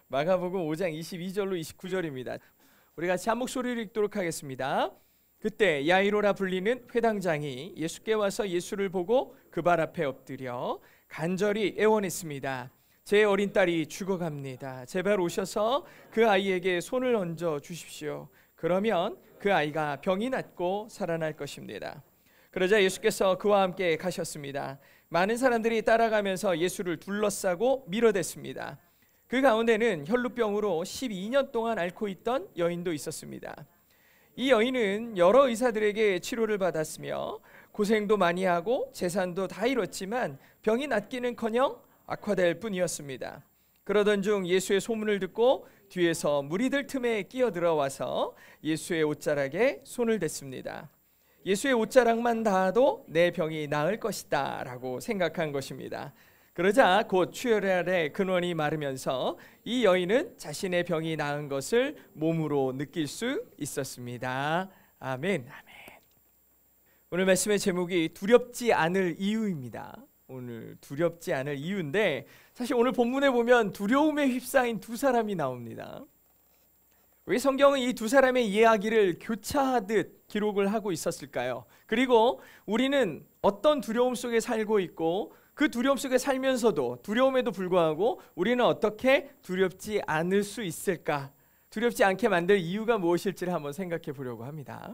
마가복음 5장 22절로 29절입니다. 우리 같이 한 목소리를 읽도록 하겠습니다. 그때 야이로라 불리는 회당장이 예수께 와서 예수를 보고 그 발 앞에 엎드려 간절히 애원했습니다. 제 어린 딸이 죽어갑니다. 제발 오셔서 그 아이에게 손을 얹어 주십시오. 그러면 그 아이가 병이 낫고 살아날 것입니다. 그러자 예수께서 그와 함께 가셨습니다. 많은 사람들이 따라가면서 예수를 둘러싸고 밀어댔습니다. 그 가운데는 혈루병으로 12년 동안 앓고 있던 여인도 있었습니다. 이 여인은 여러 의사들에게 치료를 받았으며 고생도 많이 하고 재산도 다 잃었지만 병이 낫기는커녕 악화될 뿐이었습니다. 그러던 중 예수의 소문을 듣고 뒤에서 무리들 틈에 끼어들어와서 예수의 옷자락에 손을 댔습니다. 예수의 옷자락만 닿아도 내 병이 나을 것이다 라고 생각한 것입니다. 그러자 곧 출혈의 근원이 마르면서 이 여인은 자신의 병이 나은 것을 몸으로 느낄 수 있었습니다. 아멘. 아멘. 오늘 말씀의 제목이 두렵지 않을 이유입니다. 오늘 두렵지 않을 이유인데 사실 오늘 본문에 보면 두려움에 휩싸인 두 사람이 나옵니다. 왜 성경은 이 두 사람의 이야기를 교차하듯 기록을 하고 있었을까요? 그리고 우리는 어떤 두려움 속에 살고 있고 그 두려움 속에 살면서도 두려움에도 불구하고 우리는 어떻게 두렵지 않을 수 있을까? 두렵지 않게 만들 이유가 무엇일지를 한번 생각해 보려고 합니다.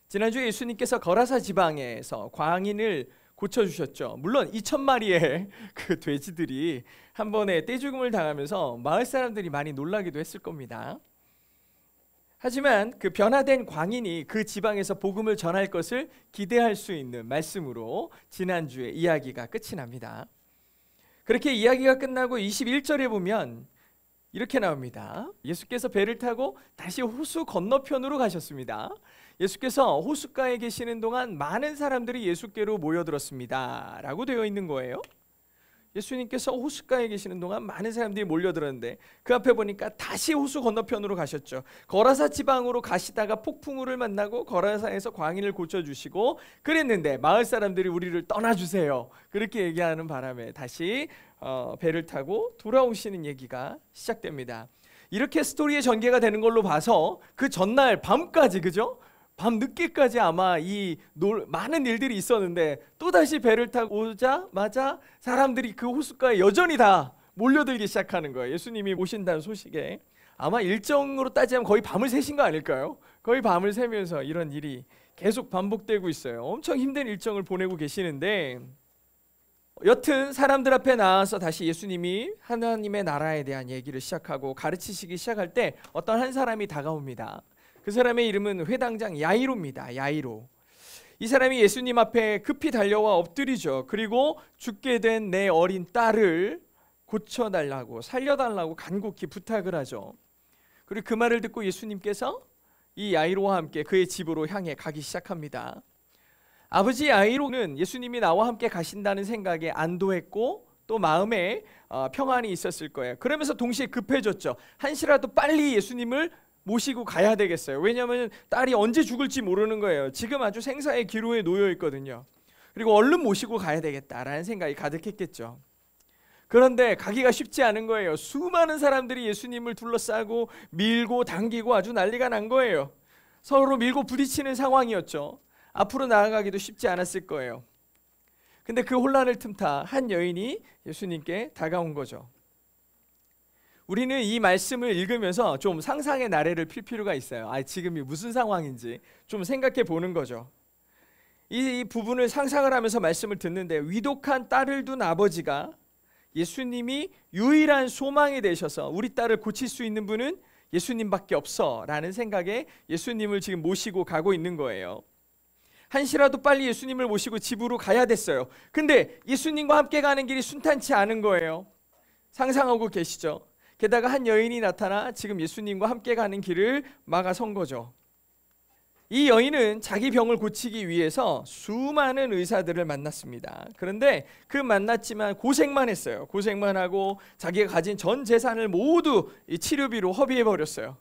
지난주에 예수님께서 거라사 지방에서 광인을 고쳐주셨죠. 물론 2,000마리의 그 돼지들이 한 번에 떼죽음을 당하면서 마을 사람들이 많이 놀라기도 했을 겁니다. 하지만 그 변화된 광인이 그 지방에서 복음을 전할 것을 기대할 수 있는 말씀으로 지난주에 이야기가 끝이 납니다. 그렇게 이야기가 끝나고 21절에 보면 이렇게 나옵니다. 예수께서 배를 타고 다시 호수 건너편으로 가셨습니다. 예수께서 호숫가에 계시는 동안 많은 사람들이 예수께로 모여들었습니다 라고 되어 있는 거예요. 예수님께서 호숫가에 계시는 동안 많은 사람들이 몰려들었는데 그 앞에 보니까 다시 호수 건너편으로 가셨죠. 거라사 지방으로 가시다가 폭풍우를 만나고 거라사에서 광인을 고쳐주시고 그랬는데 마을 사람들이 우리를 떠나주세요 그렇게 얘기하는 바람에 다시 배를 타고 돌아오시는 얘기가 시작됩니다. 이렇게 스토리의 전개가 되는 걸로 봐서 그 전날 밤까지, 그죠? 밤 늦게까지 아마 많은 일들이 있었는데 또다시 배를 타고 오자마자 사람들이 그 호숫가에 여전히 다 몰려들기 시작하는 거예요. 예수님이 오신다는 소식에. 아마 일정으로 따지면 거의 밤을 새신 거 아닐까요? 거의 밤을 새면서 이런 일이 계속 반복되고 있어요. 엄청 힘든 일정을 보내고 계시는데 여튼 사람들 앞에 나와서 다시 예수님이 하나님의 나라에 대한 얘기를 시작하고 가르치시기 시작할 때 어떤 한 사람이 다가옵니다. 그 사람의 이름은 회당장 야이로입니다. 야이로. 이 사람이 예수님 앞에 급히 달려와 엎드리죠. 그리고 죽게 된 내 어린 딸을 고쳐달라고 살려달라고 간곡히 부탁을 하죠. 그리고 그 말을 듣고 예수님께서 이 야이로와 함께 그의 집으로 향해 가기 시작합니다. 아버지 야이로는 예수님이 나와 함께 가신다는 생각에 안도했고 또 마음에 평안이 있었을 거예요. 그러면서 동시에 급해졌죠. 한시라도 빨리 예수님을 모시고 가야 되겠어요. 왜냐하면 딸이 언제 죽을지 모르는 거예요. 지금 아주 생사의 기로에 놓여 있거든요. 그리고 얼른 모시고 가야 되겠다라는 생각이 가득했겠죠. 그런데 가기가 쉽지 않은 거예요. 수많은 사람들이 예수님을 둘러싸고 밀고 당기고 아주 난리가 난 거예요. 서로 밀고 부딪히는 상황이었죠. 앞으로 나아가기도 쉽지 않았을 거예요. 근데 그 혼란을 틈타 한 여인이 예수님께 다가온 거죠. 우리는 이 말씀을 읽으면서 좀 상상의 나래를 필 필요가 있어요. 지금이 무슨 상황인지 좀 생각해 보는 거죠. 이 부분을 상상을 하면서 말씀을 듣는데 위독한 딸을 둔 아버지가 예수님이 유일한 소망이 되셔서 우리 딸을 고칠 수 있는 분은 예수님밖에 없어 라는 생각에 예수님을 지금 모시고 가고 있는 거예요. 한시라도 빨리 예수님을 모시고 집으로 가야 됐어요. 근데 예수님과 함께 가는 길이 순탄치 않은 거예요. 상상하고 계시죠? 게다가 한 여인이 나타나 지금 예수님과 함께 가는 길을 막아선 거죠. 이 여인은 자기 병을 고치기 위해서 수많은 의사들을 만났습니다. 그런데 그 만났지만 고생만 했어요. 고생만 하고 자기가 가진 전 재산을 모두 이 치료비로 허비해버렸어요.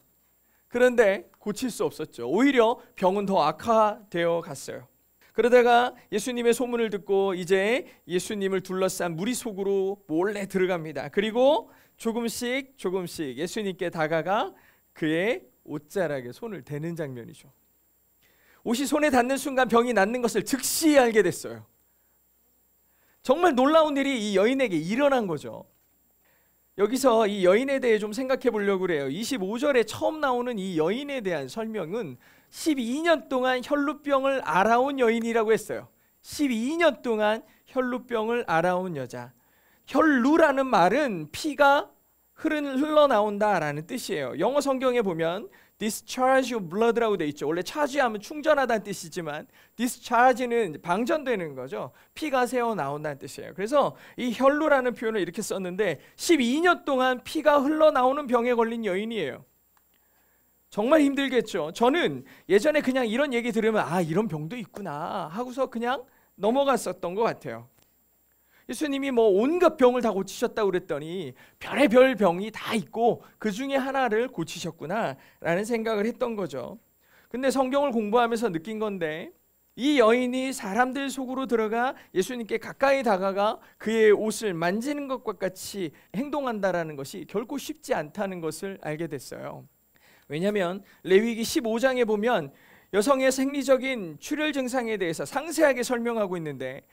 그런데 고칠 수 없었죠. 오히려 병은 더 악화되어 갔어요. 그러다가 예수님의 소문을 듣고 이제 예수님을 둘러싼 무리 속으로 몰래 들어갑니다. 그리고 조금씩 조금씩 예수님께 다가가 그의 옷자락에 손을 대는 장면이죠. 옷이 손에 닿는 순간 병이 낫는 것을 즉시 알게 됐어요. 정말 놀라운 일이 이 여인에게 일어난 거죠. 여기서 이 여인에 대해 좀 생각해 보려고 그래요. 25절에 처음 나오는 이 여인에 대한 설명은 12년 동안 혈루병을 앓아온 여인이라고 했어요. 12년 동안 혈루병을 앓아온 여자. 혈루라는 말은 피가 흘러나온다라는 뜻이에요. 영어 성경에 보면 discharge of blood라고 돼 있죠. 원래 charge하면 충전하다는 뜻이지만 discharge는 방전되는 거죠. 피가 새어 나온다는 뜻이에요. 그래서 이 혈루라는 표현을 이렇게 썼는데 12년 동안 피가 흘러나오는 병에 걸린 여인이에요. 정말 힘들겠죠. 저는 예전에 그냥 이런 얘기 들으면 아, 이런 병도 있구나 하고서 그냥 넘어갔었던 것 같아요. 예수님이 뭐 온갖 병을 다 고치셨다고 그랬더니 별의별 병이 다 있고 그 중에 하나를 고치셨구나 라는 생각을 했던 거죠. 근데 성경을 공부하면서 느낀 건데 이 여인이 사람들 속으로 들어가 예수님께 가까이 다가가 그의 옷을 만지는 것과 같이 행동한다라는 것이 결코 쉽지 않다는 것을 알게 됐어요. 왜냐하면 레위기 15장에 보면 여성의 생리적인 출혈 증상에 대해서 상세하게 설명하고 있는데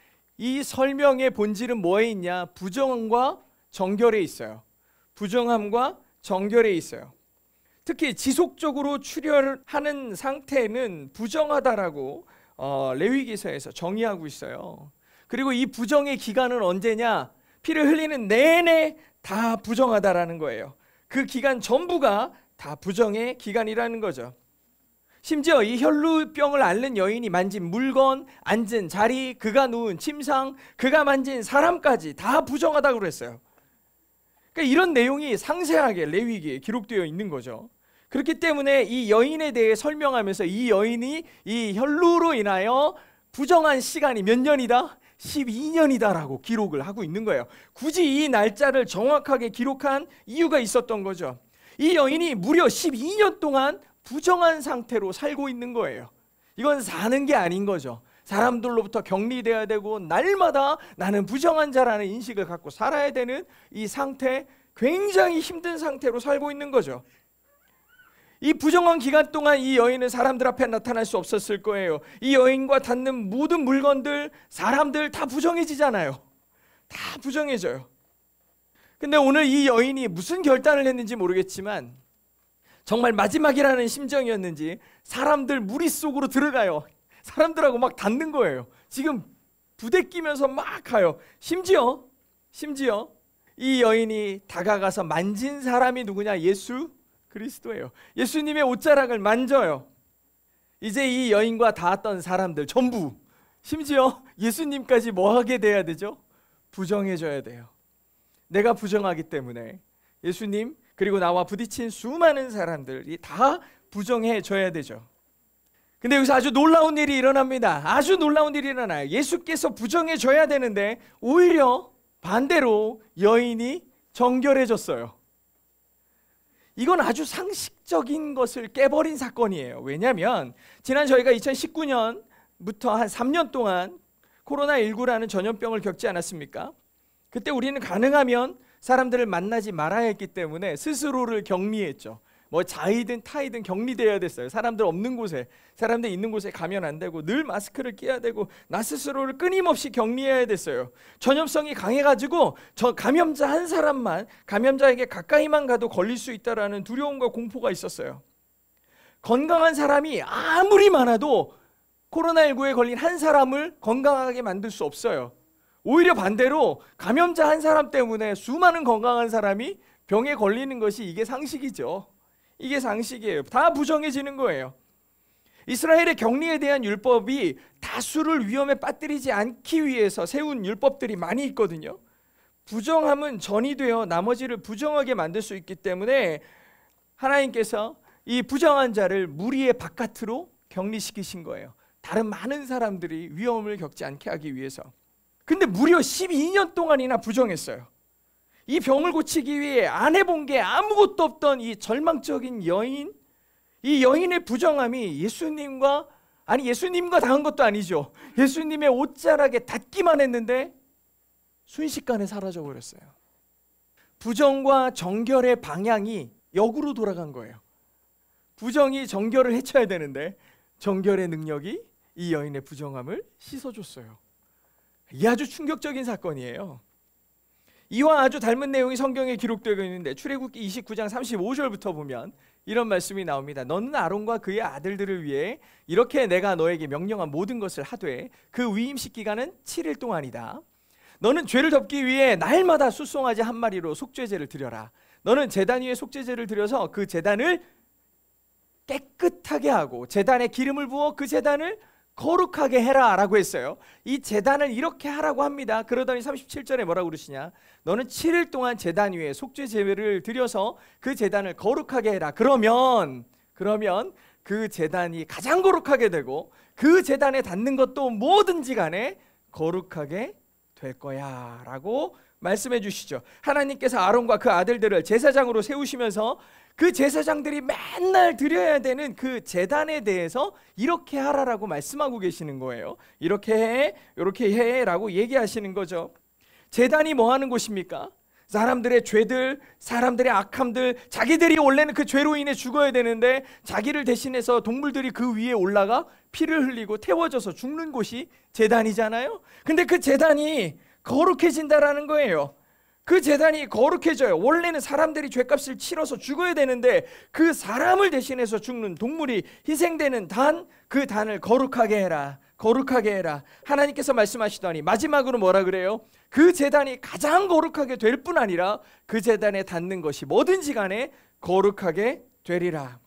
이 설명의 본질은 뭐에 있냐? 부정함과 정결에 있어요. 부정함과 정결에 있어요. 특히 지속적으로 출혈하는 상태는 부정하다라고 레위기서에서 정의하고 있어요. 그리고 이 부정의 기간은 언제냐? 피를 흘리는 내내 다 부정하다라는 거예요. 그 기간 전부가 다 부정의 기간이라는 거죠. 심지어 이 혈루병을 앓는 여인이 만진 물건, 앉은 자리, 그가 누운 침상, 그가 만진 사람까지 다 부정하다고 그랬어요. 그러니까 이런 내용이 상세하게 레위기에 기록되어 있는 거죠. 그렇기 때문에 이 여인에 대해 설명하면서 이 여인이 이 혈루로 인하여 부정한 시간이 몇 년이다? 12년이다라고 기록을 하고 있는 거예요. 굳이 이 날짜를 정확하게 기록한 이유가 있었던 거죠. 이 여인이 무려 12년 동안 부정한 상태로 살고 있는 거예요. 이건 사는 게 아닌 거죠. 사람들로부터 격리돼야 되고 날마다 나는 부정한 자라는 인식을 갖고 살아야 되는 이 상태, 굉장히 힘든 상태로 살고 있는 거죠. 이 부정한 기간 동안 이 여인은 사람들 앞에 나타날 수 없었을 거예요. 이 여인과 닿는 모든 물건들, 사람들 다 부정해지잖아요. 다 부정해져요. 근데 오늘 이 여인이 무슨 결단을 했는지 모르겠지만 정말 마지막이라는 심정이었는지 사람들 무리 속으로 들어가요. 사람들하고 막 닿는 거예요. 지금 부대끼면서 막 가요. 심지어 이 여인이 다가가서 만진 사람이 누구냐? 예수 그리스도예요. 예수님의 옷자락을 만져요. 이제 이 여인과 닿았던 사람들 전부, 심지어 예수님까지 뭐 하게 돼야 되죠? 부정해져야 돼요. 내가 부정하기 때문에 예수님 그리고 나와 부딪힌 수많은 사람들이 다 부정해져야 되죠. 근데 여기서 아주 놀라운 일이 일어납니다. 아주 놀라운 일이 일어나요. 예수께서 부정해져야 되는데 오히려 반대로 여인이 정결해졌어요. 이건 아주 상식적인 것을 깨버린 사건이에요. 왜냐하면 지난 저희가 2019년부터 한 3년 동안 코로나19라는 전염병을 겪지 않았습니까? 그때 우리는 가능하면 사람들을 만나지 말아야 했기 때문에 스스로를 격리했죠. 뭐 자이든 타이든 격리돼야 됐어요. 사람들 없는 곳에, 사람들 있는 곳에 가면 안 되고 늘 마스크를 끼야 되고 나 스스로를 끊임없이 격리해야 됐어요. 전염성이 강해가지고 저 감염자 한 사람만, 감염자에게 가까이만 가도 걸릴 수 있다라는 두려움과 공포가 있었어요. 건강한 사람이 아무리 많아도 코로나19에 걸린 한 사람을 건강하게 만들 수 없어요. 오히려 반대로 감염자 한 사람 때문에 수많은 건강한 사람이 병에 걸리는 것이 이게 상식이죠. 이게 상식이에요. 다 부정해지는 거예요. 이스라엘의 격리에 대한 율법이 다수를 위험에 빠뜨리지 않기 위해서 세운 율법들이 많이 있거든요. 부정함은 전이되어 나머지를 부정하게 만들 수 있기 때문에 하나님께서 이 부정한 자를 무리의 바깥으로 격리시키신 거예요. 다른 많은 사람들이 위험을 겪지 않게 하기 위해서. 근데 무려 12년 동안이나 부정했어요. 이 병을 고치기 위해 안 해본 게 아무것도 없던 이 절망적인 여인, 이 여인의 부정함이 예수님과 닿은 것도 아니죠. 예수님의 옷자락에 닿기만 했는데 순식간에 사라져 버렸어요. 부정과 정결의 방향이 역으로 돌아간 거예요. 부정이 정결을 해쳐야 되는데 정결의 능력이 이 여인의 부정함을 씻어줬어요. 이게 아주 충격적인 사건이에요. 이와 아주 닮은 내용이 성경에 기록되어 있는데 출애굽기 29장 35절부터 보면 이런 말씀이 나옵니다. 너는 아론과 그의 아들들을 위해 이렇게 내가 너에게 명령한 모든 것을 하되 그 위임식 기간은 7일 동안이다. 너는 죄를 덮기 위해 날마다 숫송아지 한 마리로 속죄제를 드려라. 너는 제단 위에 속죄제를 드려서 그 제단을 깨끗하게 하고 제단에 기름을 부어 그 제단을 거룩하게 해라 라고 했어요. 이 제단을 이렇게 하라고 합니다. 그러더니 37절에 뭐라고 그러시냐, 너는 7일 동안 제단 위에 속죄제를 드려서 그 제단을 거룩하게 해라. 그러면 그 제단이 가장 거룩하게 되고 그 제단에 닿는 것도 뭐든지 간에 거룩하게 될 거야 라고 말씀해 주시죠. 하나님께서 아론과 그 아들들을 제사장으로 세우시면서 그 제사장들이 맨날 드려야 되는 그 제단에 대해서 이렇게 하라라고 말씀하고 계시는 거예요. 이렇게 해, 이렇게 해 라고 얘기하시는 거죠. 제단이 뭐 하는 곳입니까? 사람들의 죄들, 사람들의 악함들, 자기들이 원래는 그 죄로 인해 죽어야 되는데 자기를 대신해서 동물들이 그 위에 올라가 피를 흘리고 태워져서 죽는 곳이 제단이잖아요. 근데 그 제단이 거룩해진다라는 거예요. 그 제단이 거룩해져요. 원래는 사람들이 죄값을 치러서 죽어야 되는데 그 사람을 대신해서 죽는 동물이 희생되는 그 단을 거룩하게 해라. 거룩하게 해라. 하나님께서 말씀하시더니 마지막으로 뭐라 그래요? 그 제단이 가장 거룩하게 될 뿐 아니라 그 제단에 닿는 것이 뭐든지 간에 거룩하게 되리라.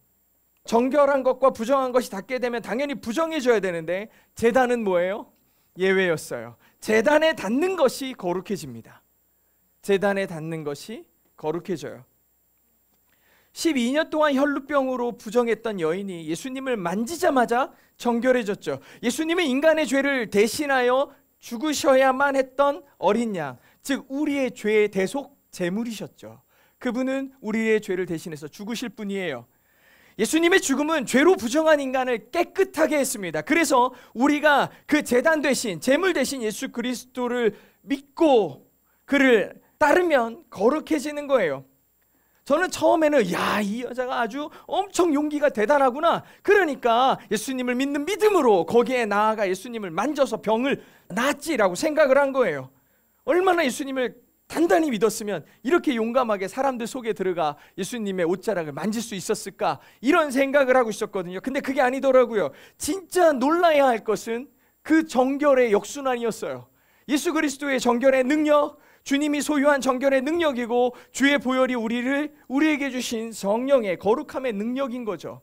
정결한 것과 부정한 것이 닿게 되면 당연히 부정해져야 되는데 제단은 뭐예요? 예외였어요. 제단에 닿는 것이 거룩해집니다. 제단에 닿는 것이 거룩해져요. 12년 동안 혈루병으로 부정했던 여인이 예수님을 만지자마자 정결해졌죠. 예수님은 인간의 죄를 대신하여 죽으셔야만 했던 어린 양, 즉 우리의 죄의 대속 제물이셨죠. 그분은 우리의 죄를 대신해서 죽으실 분이에요. 예수님의 죽음은 죄로 부정한 인간을 깨끗하게 했습니다. 그래서 우리가 그 제단 대신, 제물 대신 예수 그리스도를 믿고 그를 따르면 거룩해지는 거예요. 저는 처음에는 이 여자가 아주 엄청 용기가 대단하구나. 그러니까 예수님을 믿는 믿음으로 거기에 나아가 예수님을 만져서 병을 낫지라고 생각을 한 거예요. 얼마나 예수님을 단단히 믿었으면 이렇게 용감하게 사람들 속에 들어가 예수님의 옷자락을 만질 수 있었을까, 이런 생각을 하고 있었거든요. 근데 그게 아니더라고요. 진짜 놀라야 할 것은 그 정결의 역순환이었어요. 예수 그리스도의 정결의 능력, 주님이 소유한 정결의 능력이고 주의 보혈이 우리에게 주신 성령의 거룩함의 능력인 거죠.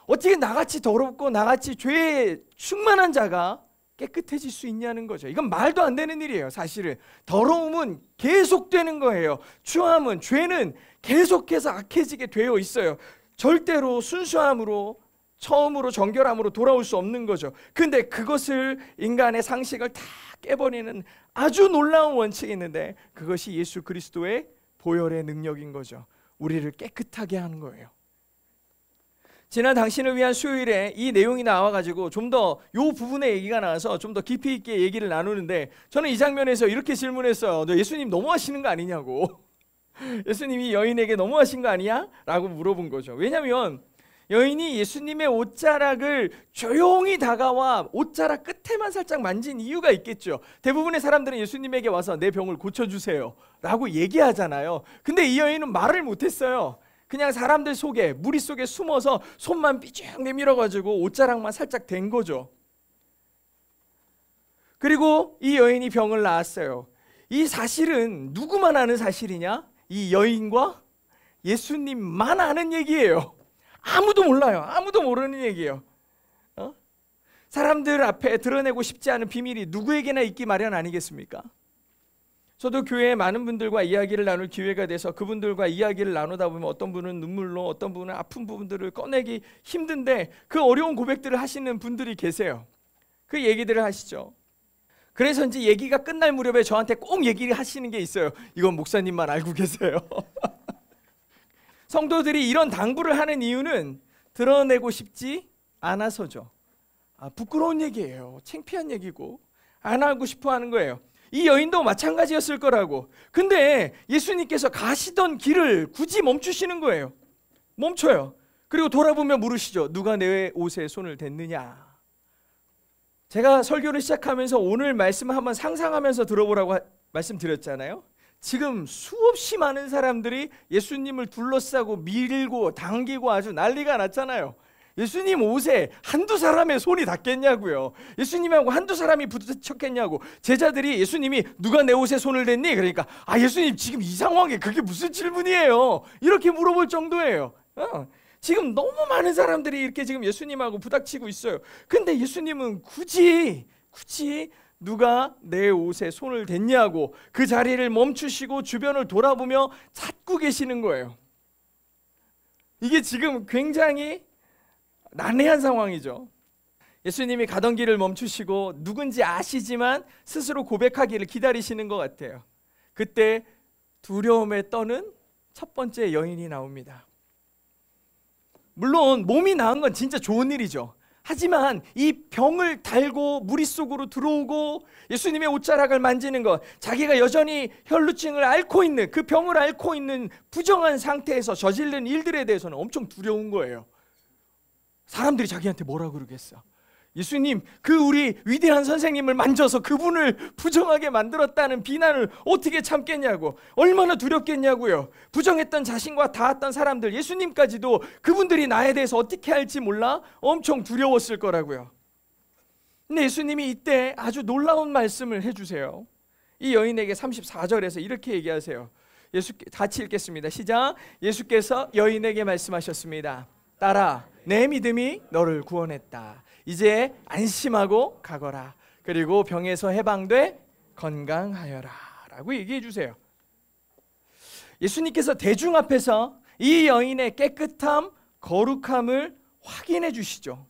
어떻게 나같이 더럽고 나같이 죄에 충만한 자가 깨끗해질 수 있냐는 거죠. 이건 말도 안 되는 일이에요. 사실은 더러움은 계속되는 거예요. 추함은, 죄는 계속해서 악해지게 되어 있어요. 절대로 순수함으로, 처음으로 정결함으로 돌아올 수 없는 거죠. 근데 그것을, 인간의 상식을 다 깨버리는 아주 놀라운 원칙이 있는데 그것이 예수 그리스도의 보혈의 능력인 거죠. 우리를 깨끗하게 하는 거예요. 지난 당신을 위한 수요일에 이 내용이 나와가지고 좀 더 이 부분의 얘기가 나와서 좀 더 깊이 있게 얘기를 나누는데, 저는 이 장면에서 이렇게 질문했어요. 너 예수님 너무하시는 거 아니냐고. 예수님이 여인에게 너무하신 거 아니야? 라고 물어본 거죠. 왜냐하면 여인이 예수님의 옷자락을 조용히 다가와 옷자락 끝에만 살짝 만진 이유가 있겠죠. 대부분의 사람들은 예수님에게 와서 내 병을 고쳐주세요 라고 얘기하잖아요. 근데 이 여인은 말을 못했어요. 그냥 사람들 속에, 무리 속에 숨어서 손만 삐쭉 내밀어가지고 옷자락만 살짝 댄 거죠. 그리고 이 여인이 병을 낳았어요. 이 사실은 누구만 아는 사실이냐? 이 여인과 예수님만 아는 얘기예요. 아무도 몰라요. 아무도 모르는 얘기예요. 사람들 앞에 드러내고 싶지 않은 비밀이 누구에게나 있기 마련 아니겠습니까? 저도 교회에 많은 분들과 이야기를 나눌 기회가 돼서 그분들과 이야기를 나누다 보면 어떤 분은 눈물로, 어떤 분은 아픈 부분들을 꺼내기 힘든데 그 어려운 고백들을 하시는 분들이 계세요. 그 얘기들을 하시죠. 그래서인지 얘기가 끝날 무렵에 저한테 꼭 얘기를 하시는 게 있어요. 이건 목사님만 알고 계세요. 성도들이 이런 당부를 하는 이유는 드러내고 싶지 않아서죠. 부끄러운 얘기예요. 창피한 얘기고 안 하고 싶어 하는 거예요. 이 여인도 마찬가지였을 거라고. 근데 예수님께서 가시던 길을 굳이 멈추시는 거예요. 멈춰요. 그리고 돌아보며 물으시죠. 누가 내 옷에 손을 댔느냐. 제가 설교를 시작하면서 오늘 말씀을 한번 상상하면서 들어보라고 말씀드렸잖아요. 지금 수없이 많은 사람들이 예수님을 둘러싸고 밀고 당기고 아주 난리가 났잖아요. 예수님 옷에 한두 사람의 손이 닿겠냐고요. 예수님하고 한두 사람이 부딪혔겠냐고. 제자들이 예수님이 누가 내 옷에 손을 댔니? 그러니까 예수님 지금 이 상황에 그게 무슨 질문이에요? 이렇게 물어볼 정도예요. 지금 너무 많은 사람들이 이렇게 지금 예수님하고 부닥치고 있어요. 근데 예수님은 굳이 누가 내 옷에 손을 댔냐고 그 자리를 멈추시고 주변을 돌아보며 찾고 계시는 거예요. 이게 지금 굉장히 난해한 상황이죠. 예수님이 가던 길을 멈추시고 누군지 아시지만 스스로 고백하기를 기다리시는 것 같아요. 그때 두려움에 떠는 첫 번째 여인이 나옵니다. 물론 몸이 나은 건 진짜 좋은 일이죠. 하지만 이 병을 달고 무리 속으로 들어오고 예수님의 옷자락을 만지는 것, 자기가 여전히 혈루증을 앓고 있는, 그 병을 앓고 있는 부정한 상태에서 저지른 일들에 대해서는 엄청 두려운 거예요. 사람들이 자기한테 뭐라 그러겠어? 예수님, 그 우리 위대한 선생님을 만져서 그분을 부정하게 만들었다는 비난을 어떻게 참겠냐고. 얼마나 두렵겠냐고요. 부정했던 자신과 닿았던 사람들, 예수님까지도 그분들이 나에 대해서 어떻게 할지 몰라 엄청 두려웠을 거라고요. 근데 예수님이 이때 아주 놀라운 말씀을 해주세요. 이 여인에게 34절에서 이렇게 얘기하세요. 같이 읽겠습니다. 시작. 예수께서 여인에게 말씀하셨습니다. 딸아, 내 믿음이 너를 구원했다. 이제 안심하고 가거라. 그리고 병에서 해방돼 건강하여라. 라고 얘기해 주세요. 예수님께서 대중 앞에서 이 여인의 깨끗함, 거룩함을 확인해 주시죠.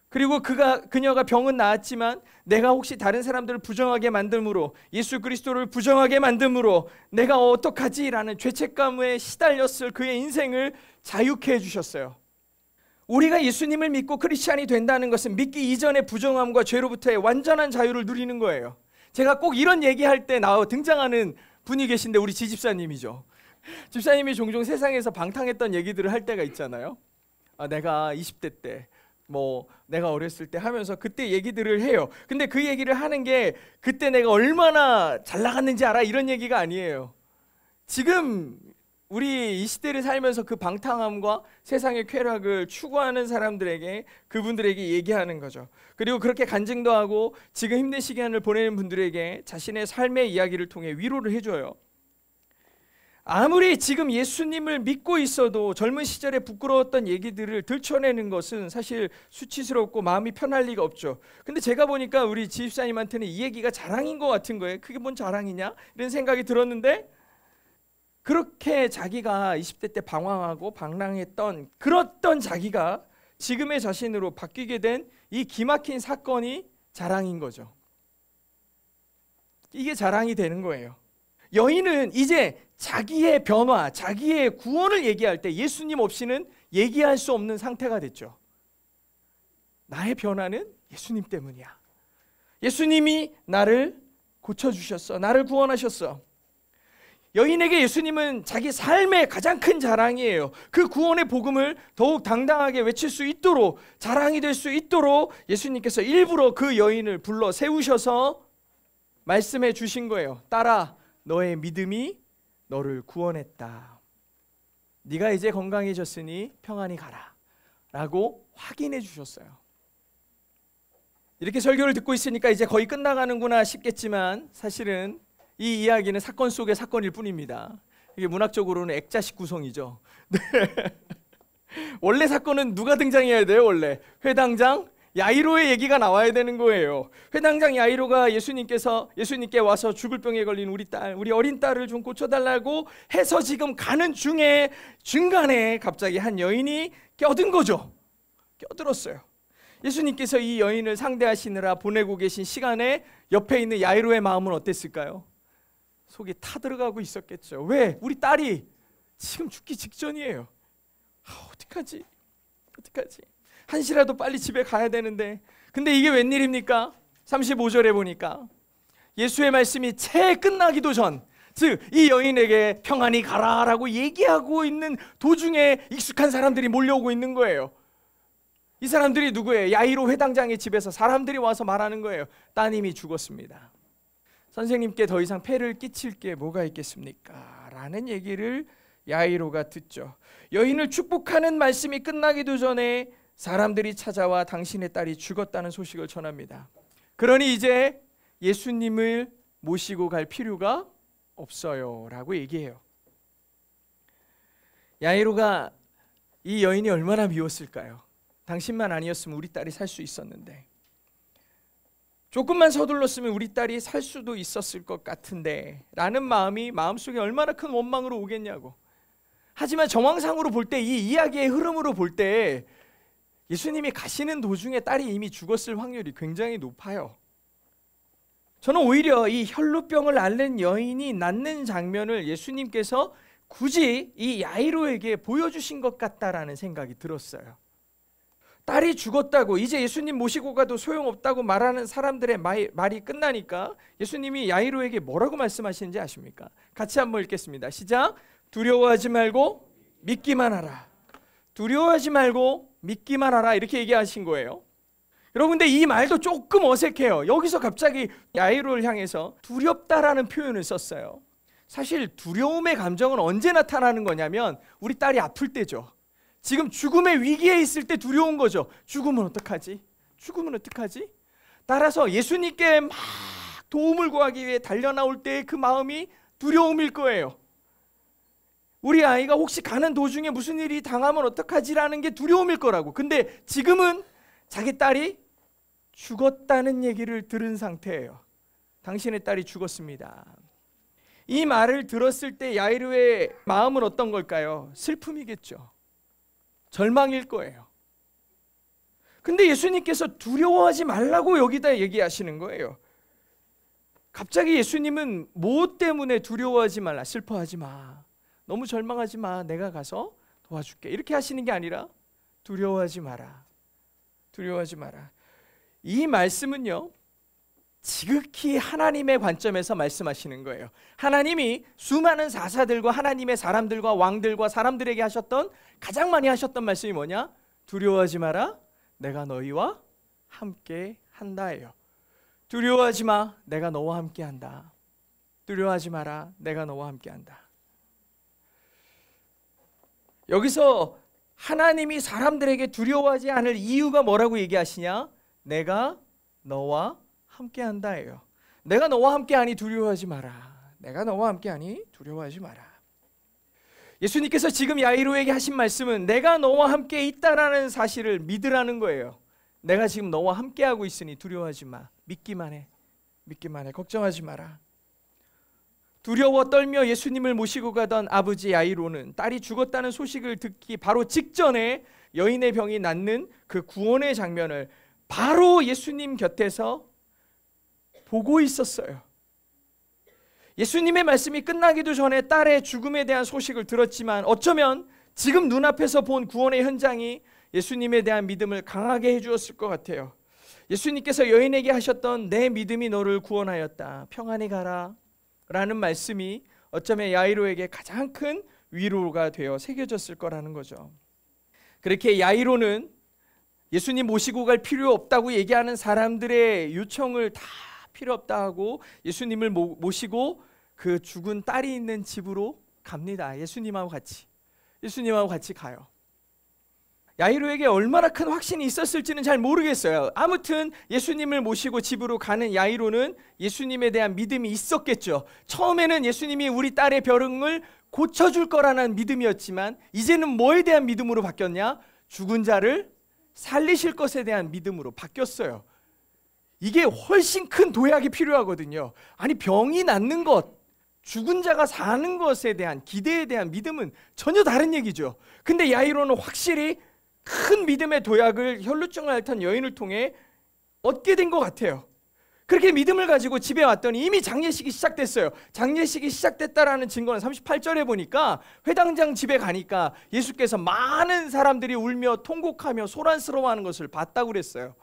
그리고 그녀가 병은 나았지만 내가 혹시 다른 사람들을 부정하게 만듦으로, 예수 그리스도를 부정하게 만듦으로 내가 어떡하지? 라는 죄책감에 시달렸을 그의 인생을 자유케 해주셨어요. 우리가 예수님을 믿고 크리스찬이 된다는 것은 믿기 이전의 부정함과 죄로부터의 완전한 자유를 누리는 거예요. 제가 꼭 이런 얘기할 때 등장하는 분이 계신데 우리 지집사님이죠. 집사님이 종종 세상에서 방탕했던 얘기들을 할 때가 있잖아요. 내가 20대 때 내가 어렸을 때 하면서 그때 얘기들을 해요. 근데 그 얘기를 하는 게 그때 내가 얼마나 잘 나갔는지 알아? 이런 얘기가 아니에요. 지금 우리 이 시대를 살면서 그 방탕함과 세상의 쾌락을 추구하는 사람들에게, 그분들에게 얘기하는 거죠. 그리고 그렇게 간증도 하고 지금 힘든 시간을 보내는 분들에게 자신의 삶의 이야기를 통해 위로를 해줘요. 아무리 지금 예수님을 믿고 있어도 젊은 시절에 부끄러웠던 얘기들을 들춰내는 것은 사실 수치스럽고 마음이 편할 리가 없죠. 근데 제가 보니까 우리 지집사님한테는 이 얘기가 자랑인 것 같은 거예요. 그게 뭔 자랑이냐? 이런 생각이 들었는데, 그렇게 자기가 20대 때 방황하고 방랑했던 그랬던 자기가 지금의 자신으로 바뀌게 된 이 기막힌 사건이 자랑인 거죠. 이게 자랑이 되는 거예요. 여인은 이제 자기의 변화, 자기의 구원을 얘기할 때 예수님 없이는 얘기할 수 없는 상태가 됐죠. 나의 변화는 예수님 때문이야. 예수님이 나를 고쳐주셨어. 나를 구원하셨어. 여인에게 예수님은 자기 삶의 가장 큰 자랑이에요. 그 구원의 복음을 더욱 당당하게 외칠 수 있도록, 자랑이 될 수 있도록 예수님께서 일부러 그 여인을 불러 세우셔서 말씀해 주신 거예요. 딸아, 너의 믿음이 너를 구원했다. 네가 이제 건강해졌으니 평안히 가라. 라고 확인해 주셨어요. 이렇게 설교를 듣고 있으니까 이제 거의 끝나가는구나 싶겠지만 사실은 이 이야기는 사건 속의 사건일 뿐입니다. 이게 문학적으로는 액자식 구성이죠. 네. 원래 사건은 누가 등장해야 돼요? 원래 회당장 야이로의 얘기가 나와야 되는 거예요. 회당장 야이로가 예수님께 와서 죽을 병에 걸린 우리 어린 딸을 좀 고쳐달라고 해서 지금 가는 중간에 갑자기 한 여인이 껴든 거죠. 껴들었어요. 예수님께서 이 여인을 상대하시느라 보내고 계신 시간에 옆에 있는 야이로의 마음은 어땠을까요? 속이 타들어가고 있었겠죠. 왜? 우리 딸이 지금 죽기 직전이에요. 어떡하지? 한시라도 빨리 집에 가야 되는데. 근데 이게 웬일입니까? 35절에 보니까 예수의 말씀이 채 끝나기도 전, 즉 이 여인에게 평안히 가라라고 얘기하고 있는 도중에 익숙한 사람들이 몰려오고 있는 거예요. 이 사람들이 누구예요? 야이로 회당장의 집에서 사람들이 와서 말하는 거예요. 따님이 죽었습니다. 선생님께 더 이상 폐를 끼칠 게 뭐가 있겠습니까? 라는 얘기를 야이로가 듣죠. 여인을 축복하는 말씀이 끝나기도 전에 사람들이 찾아와 당신의 딸이 죽었다는 소식을 전합니다. 그러니 이제 예수님을 모시고 갈 필요가 없어요 라고 얘기해요. 야이로가 이 여인이 얼마나 미웠을까요? 당신만 아니었으면 우리 딸이 살 수 있었는데, 조금만 서둘렀으면 우리 딸이 살 수도 있었을 것 같은데 라는 마음이 마음속에 얼마나 큰 원망으로 오겠냐고. 하지만 정황상으로 볼 때, 이 이야기의 흐름으로 볼 때 예수님이 가시는 도중에 딸이 이미 죽었을 확률이 굉장히 높아요. 저는 오히려 이 혈루병을 앓는 여인이 낫는 장면을 예수님께서 굳이 이 야이로에게 보여주신 것 같다라는 생각이 들었어요. 딸이 죽었다고 이제 예수님 모시고 가도 소용없다고 말하는 사람들의 말이 끝나니까 예수님이 야이로에게 뭐라고 말씀하시는지 아십니까? 같이 한번 읽겠습니다. 시작. 두려워하지 말고 믿기만 하라. 두려워하지 말고 믿기만 하라, 이렇게 얘기하신 거예요. 여러분, 근데 이 말도 조금 어색해요. 여기서 갑자기 야이로를 향해서 두렵다라는 표현을 썼어요. 사실 두려움의 감정은 언제 나타나는 거냐면 우리 딸이 아플 때죠. 지금 죽음의 위기에 있을 때 두려운 거죠. 죽으면 어떡하지? 죽으면 어떡하지? 따라서 예수님께 막 도움을 구하기 위해 달려나올 때의 그 마음이 두려움일 거예요. 우리 아이가 혹시 가는 도중에 무슨 일이 당하면 어떡하지라는 게 두려움일 거라고. 근데 지금은 자기 딸이 죽었다는 얘기를 들은 상태예요. 당신의 딸이 죽었습니다. 이 말을 들었을 때 야이로의 마음은 어떤 걸까요? 슬픔이겠죠. 절망일 거예요. 근데 예수님께서 두려워하지 말라고 여기다 얘기하시는 거예요. 갑자기 예수님은 뭐 때문에 두려워하지 말라, 슬퍼하지 마, 너무 절망하지 마, 내가 가서 도와줄게, 이렇게 하시는 게 아니라 두려워하지 마라, 두려워하지 마라. 이 말씀은요, 지극히 하나님의 관점에서 말씀하시는 거예요. 하나님이 수많은 사사들과 하나님의 사람들과 왕들과 사람들에게 하셨던, 가장 많이 하셨던 말씀이 뭐냐? 두려워하지 마라, 내가 너희와 함께 한다예요. 두려워하지 마, 내가 너와 함께 한다. 두려워하지 마라, 내가 너와 함께 한다. 여기서 하나님이 사람들에게 두려워하지 않을 이유가 뭐라고 얘기하시냐? 내가 너와 함께 한다예요. 내가 너와 함께 하니 두려워하지 마라. 내가 너와 함께 하니 두려워하지 마라. 예수님께서 지금 야이로에게 하신 말씀은 내가 너와 함께 있다라는 사실을 믿으라는 거예요. 내가 지금 너와 함께 하고 있으니 두려워하지 마. 믿기만 해. 믿기만 해. 걱정하지 마라. 두려워 떨며 예수님을 모시고 가던 아버지 야이로는 딸이 죽었다는 소식을 듣기 바로 직전에 여인의 병이 낫는 그 구원의 장면을 바로 예수님 곁에서 보고 있었어요. 예수님의 말씀이 끝나기도 전에 딸의 죽음에 대한 소식을 들었지만 어쩌면 지금 눈앞에서 본 구원의 현장이 예수님에 대한 믿음을 강하게 해주었을 것 같아요. 예수님께서 여인에게 하셨던 내 믿음이 너를 구원하였다, 평안히 가라 라는 말씀이 어쩌면 야이로에게 가장 큰 위로가 되어 새겨졌을 거라는 거죠. 그렇게 야이로는 예수님 모시고 갈 필요 없다고 얘기하는 사람들의 요청을 다 필요 없다 하고 예수님을 모시고 그 죽은 딸이 있는 집으로 갑니다. 예수님하고 같이 가요. 야이로에게 얼마나 큰 확신이 있었을지는 잘 모르겠어요. 아무튼 예수님을 모시고 집으로 가는 야이로는 예수님에 대한 믿음이 있었겠죠. 처음에는 예수님이 우리 딸의 병을 고쳐줄 거라는 믿음이었지만 이제는 뭐에 대한 믿음으로 바뀌었냐? 죽은 자를 살리실 것에 대한 믿음으로 바뀌었어요. 이게 훨씬 큰 도약이 필요하거든요. 아니, 병이 낫는 것, 죽은 자가 사는 것에 대한 기대에 대한 믿음은 전혀 다른 얘기죠. 근데 야이로는 확실히 큰 믿음의 도약을 혈루증을 앓던 여인을 통해 얻게 된 것 같아요. 그렇게 믿음을 가지고 집에 왔더니 이미 장례식이 시작됐어요. 장례식이 시작됐다라는 증거는 38절에 보니까 회당장 집에 가니까 예수께서 많은 사람들이 울며 통곡하며 소란스러워하는 것을 봤다고 그랬어요.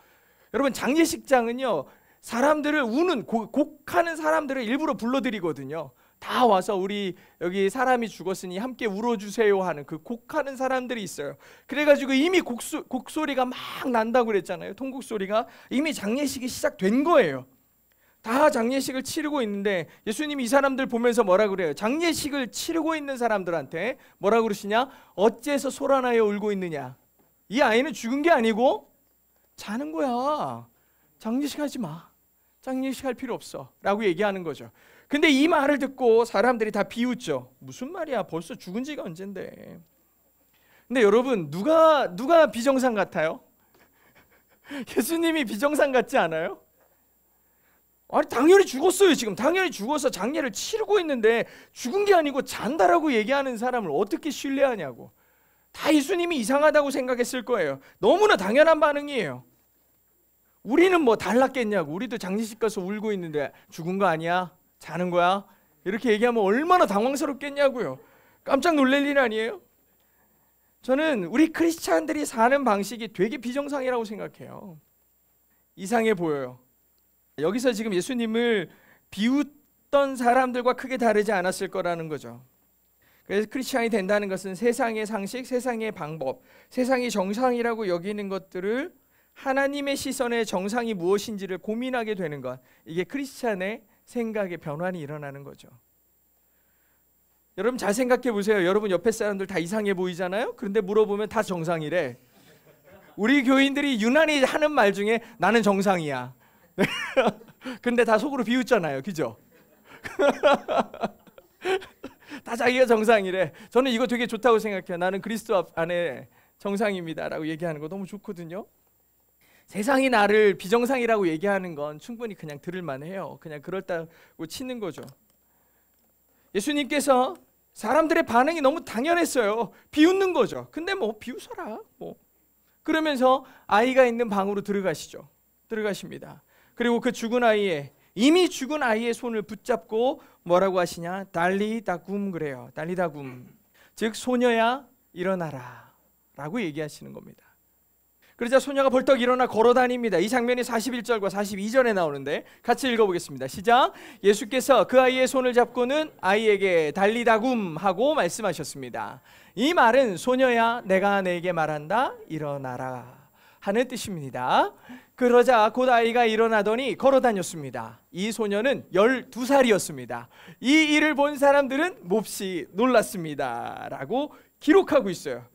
여러분, 장례식장은요, 사람들을 우는 곡하는 사람들을 일부러 불러들이거든요. 다 와서 우리 여기 사람이 죽었으니 함께 울어주세요 하는 그 곡하는 사람들이 있어요. 그래가지고 이미 곡소리가 막 난다고 그랬잖아요. 통곡소리가 이미 장례식이 시작된 거예요. 다 장례식을 치르고 있는데 예수님이 이 사람들 보면서 뭐라 그래요? 장례식을 치르고 있는 사람들한테 뭐라 그러시냐? 어째서 소란하여 울고 있느냐? 이 아이는 죽은 게 아니고 자는 거야. 장례식 하지 마. 장례식 할 필요 없어 라고 얘기하는 거죠. 근데 이 말을 듣고 사람들이 다 비웃죠. 무슨 말이야, 벌써 죽은 지가 언젠데. 근데 여러분, 누가 비정상 같아요? 예수님이 비정상 같지 않아요? 아니 당연히 죽었어요. 지금 당연히 죽어서 장례를 치르고 있는데 죽은 게 아니고 잔다라고 얘기하는 사람을 어떻게 신뢰하냐고. 다 예수님이 이상하다고 생각했을 거예요. 너무나 당연한 반응이에요. 우리는 뭐 달랐겠냐고. 우리도 장례식 가서 울고 있는데 죽은 거 아니야? 자는 거야? 이렇게 얘기하면 얼마나 당황스럽겠냐고요. 깜짝 놀랄 일 아니에요? 저는 우리 크리스찬들이 사는 방식이 되게 비정상이라고 생각해요. 이상해 보여요. 여기서 지금 예수님을 비웃던 사람들과 크게 다르지 않았을 거라는 거죠. 그래서 크리스찬이 된다는 것은 세상의 상식, 세상의 방법, 세상이 정상이라고 여기는 것들을 하나님의 시선의 정상이 무엇인지를 고민하게 되는 것. 이게 크리스찬의 생각의 변환이 일어나는 거죠. 여러분 잘 생각해 보세요. 여러분 옆에 사람들 다 이상해 보이잖아요. 그런데 물어보면 다 정상이래. 우리 교인들이 유난히 하는 말 중에 나는 정상이야. 근데 다 속으로 비웃잖아요. 그죠? 다 자기가 정상이래. 저는 이거 되게 좋다고 생각해요. 나는 그리스도 안에 정상입니다 라고 얘기하는 거 너무 좋거든요. 세상이 나를 비정상이라고 얘기하는 건 충분히 그냥 들을 만해요. 그냥 그렇다고 치는 거죠. 예수님께서 사람들의 반응이 너무 당연했어요. 비웃는 거죠. 근데 뭐 비웃어라 뭐 그러면서 아이가 있는 방으로 들어가십니다. 그리고 그 이미 죽은 아이의 손을 붙잡고 뭐라고 하시냐? 달리다굼 그래요. 달리다굼. 즉 소녀야 일어나라 라고 얘기하시는 겁니다. 그러자 소녀가 벌떡 일어나 걸어다닙니다. 이 장면이 41절과 42절에 나오는데 같이 읽어보겠습니다. 시작. 예수께서 그 아이의 손을 잡고는 아이에게 달리다굼 하고 말씀하셨습니다. 이 말은 소녀야 내가 내게 말한다 일어나라 하는 뜻입니다. 그러자 곧 아이가 일어나더니 걸어다녔습니다. 이 소녀는 12살이었습니다. 이 일을 본 사람들은 몹시 놀랐습니다 라고 기록하고 있어요.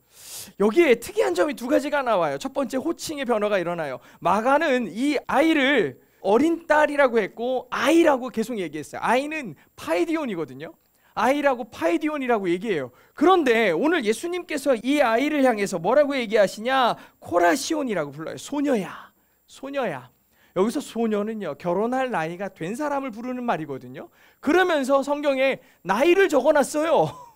여기에 특이한 점이 두 가지가 나와요. 첫 번째, 호칭의 변화가 일어나요. 마가는 이 아이를 어린 딸이라고 했고 아이라고 계속 얘기했어요. 아이는 파이디온이거든요. 아이라고 파이디온이라고 얘기해요. 그런데 오늘 예수님께서 이 아이를 향해서 뭐라고 얘기하시냐? 코라시온이라고 불러요. 소녀야. 여기서 소녀는요, 결혼할 나이가 된 사람을 부르는 말이거든요. 그러면서 성경에 나이를 적어놨어요.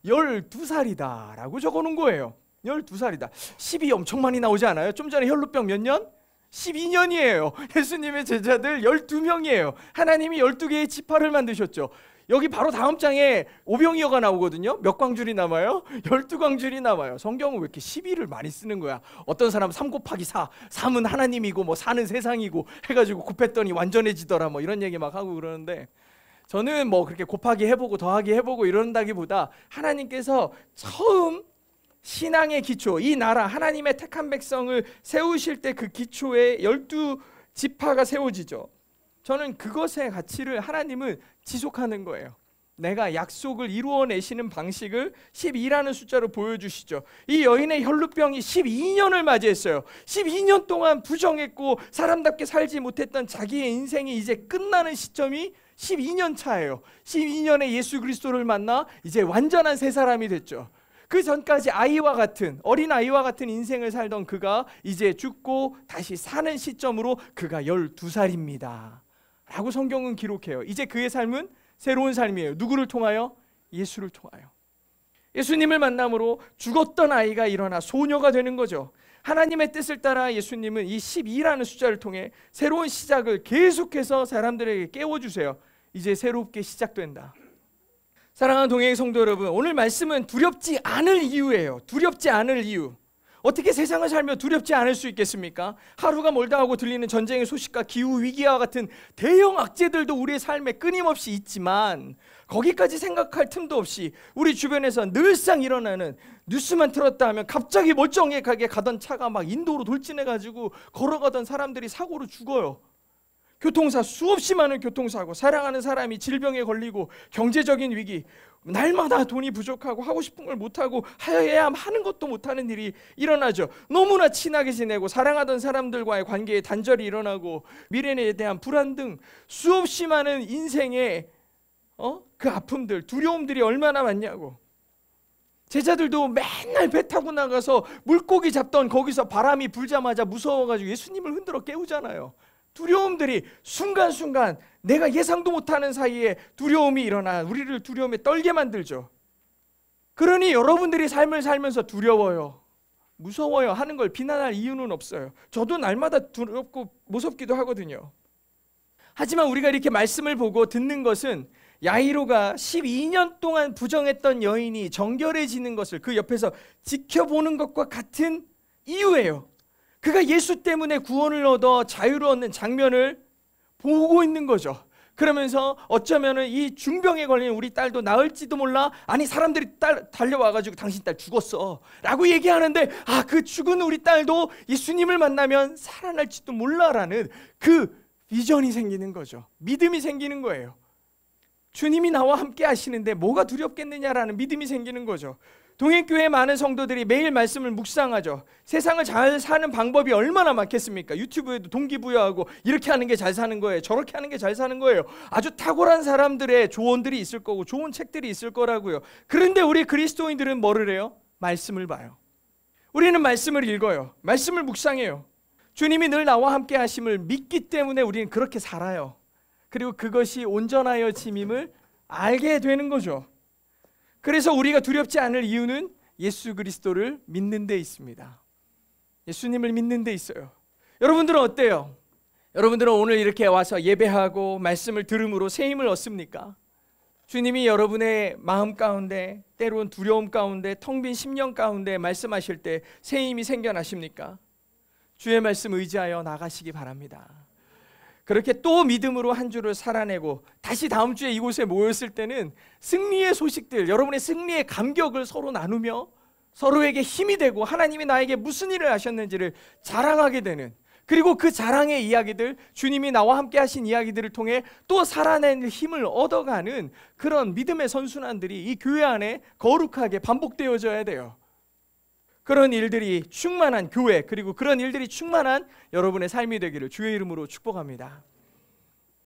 12살이다 라고 적어놓은 거예요. 12살이다. 10이 엄청 많이 나오지 않아요? 좀 전에 혈루병 몇 년? 12년이에요. 예수님의 제자들 12명이에요. 하나님이 12개의 지파를 만드셨죠. 여기 바로 다음 장에 오병이어가 나오거든요. 몇 광줄이 남아요? 12광줄이 남아요. 성경은 왜 이렇게 12를 많이 쓰는 거야? 어떤 사람은 3 곱하기 4, 3은 하나님이고 뭐 4는 세상이고 해가지고 곱했더니 완전해지더라 뭐 이런 얘기 막 하고 그러는데, 저는 뭐 그렇게 곱하기 해보고 더하기 해보고 이런다기보다 하나님께서 처음 신앙의 기초, 이 나라 하나님의 택한 백성을 세우실 때 그 기초에 12지파가 세워지죠. 저는 그것의 가치를 하나님은 지속하는 거예요. 내가 약속을 이루어내시는 방식을 12라는 숫자로 보여주시죠. 이 여인의 혈루병이 12년을 맞이했어요. 12년 동안 부정했고 사람답게 살지 못했던 자기의 인생이 이제 끝나는 시점이 12년 차예요. 12년에 예수 그리스도를 만나 이제 완전한 새 사람이 됐죠. 그 전까지 아이와 같은, 어린 아이와 같은 인생을 살던 그가 이제 죽고 다시 사는 시점으로 그가 12살입니다 라고 성경은 기록해요. 이제 그의 삶은 새로운 삶이에요. 누구를 통하여? 예수를 통하여. 예수님을 만남으로 죽었던 아이가 일어나 소녀가 되는 거죠. 하나님의 뜻을 따라 예수님은 이 12라는 숫자를 통해 새로운 시작을 계속해서 사람들에게 깨워주세요. 이제 새롭게 시작된다. 사랑하는 동행의 성도 여러분, 오늘 말씀은 두렵지 않을 이유예요. 두렵지 않을 이유. 어떻게 세상을 살며 두렵지 않을 수 있겠습니까? 하루가 멀다 하고 들리는 전쟁의 소식과 기후 위기와 같은 대형 악재들도 우리의 삶에 끊임없이 있지만 거기까지 생각할 틈도 없이 우리 주변에서 늘상 일어나는, 뉴스만 틀었다 하면 갑자기 멀쩡하게 가던 차가 막 인도로 돌진해가지고 걸어가던 사람들이 사고로 죽어요. 교통사, 수없이 많은 교통사고, 사랑하는 사람이 질병에 걸리고, 경제적인 위기, 날마다 돈이 부족하고 하고 싶은 걸 못하고 해야 하는 것도 못하는 일이 일어나죠. 너무나 친하게 지내고 사랑하던 사람들과의 관계에 단절이 일어나고, 미래에 대한 불안 등 수없이 많은 인생의 그 아픔들, 두려움들이 얼마나 많냐고. 제자들도 맨날 배 타고 나가서 물고기 잡던 거기서 바람이 불자마자 무서워가지고 예수님을 흔들어 깨우잖아요. 두려움들이 순간순간 내가 예상도 못하는 사이에 두려움이 일어나 우리를 두려움에 떨게 만들죠. 그러니 여러분들이 삶을 살면서 두려워요, 무서워요 하는 걸 비난할 이유는 없어요. 저도 날마다 두렵고 무섭기도 하거든요. 하지만 우리가 이렇게 말씀을 보고 듣는 것은 야이로가 12년 동안 부정했던 여인이 정결해지는 것을 그 옆에서 지켜보는 것과 같은 이유예요. 그가 예수 때문에 구원을 얻어 자유를 얻는 장면을 보고 있는 거죠. 그러면서 어쩌면 이 중병에 걸린 우리 딸도 나을지도 몰라, 아니 사람들이 달려와가지고 당신 딸 죽었어 라고 얘기하는데, 그 죽은 우리 딸도 예수님을 만나면 살아날지도 몰라라는 그 비전이 생기는 거죠. 믿음이 생기는 거예요. 주님이 나와 함께 하시는데 뭐가 두렵겠느냐라는 믿음이 생기는 거죠. 동행교회 많은 성도들이 매일 말씀을 묵상하죠. 세상을 잘 사는 방법이 얼마나 많겠습니까? 유튜브에도 동기부여하고 이렇게 하는 게 잘 사는 거예요, 저렇게 하는 게 잘 사는 거예요. 아주 탁월한 사람들의 조언들이 있을 거고 좋은 책들이 있을 거라고요. 그런데 우리 그리스도인들은 뭐를 해요? 말씀을 봐요. 우리는 말씀을 읽어요. 말씀을 묵상해요. 주님이 늘 나와 함께 하심을 믿기 때문에 우리는 그렇게 살아요. 그리고 그것이 온전하여 짐임을 알게 되는 거죠. 그래서 우리가 두렵지 않을 이유는 예수 그리스도를 믿는 데 있습니다. 예수님을 믿는 데 있어요. 여러분들은 어때요? 여러분들은 오늘 이렇게 와서 예배하고 말씀을 들음으로 새 힘을 얻습니까? 주님이 여러분의 마음 가운데, 때론 두려움 가운데, 텅 빈 심령 가운데 말씀하실 때 새 힘이 생겨나십니까? 주의 말씀 의지하여 나가시기 바랍니다. 그렇게 또 믿음으로 한 주를 살아내고 다시 다음 주에 이곳에 모였을 때는 승리의 소식들, 여러분의 승리의 감격을 서로 나누며 서로에게 힘이 되고 하나님이 나에게 무슨 일을 하셨는지를 자랑하게 되는, 그리고 그 자랑의 이야기들, 주님이 나와 함께 하신 이야기들을 통해 또 살아낼 힘을 얻어가는 그런 믿음의 선순환들이 이 교회 안에 거룩하게 반복되어져야 돼요. 그런 일들이 충만한 교회, 그리고 그런 일들이 충만한 여러분의 삶이 되기를 주의 이름으로 축복합니다.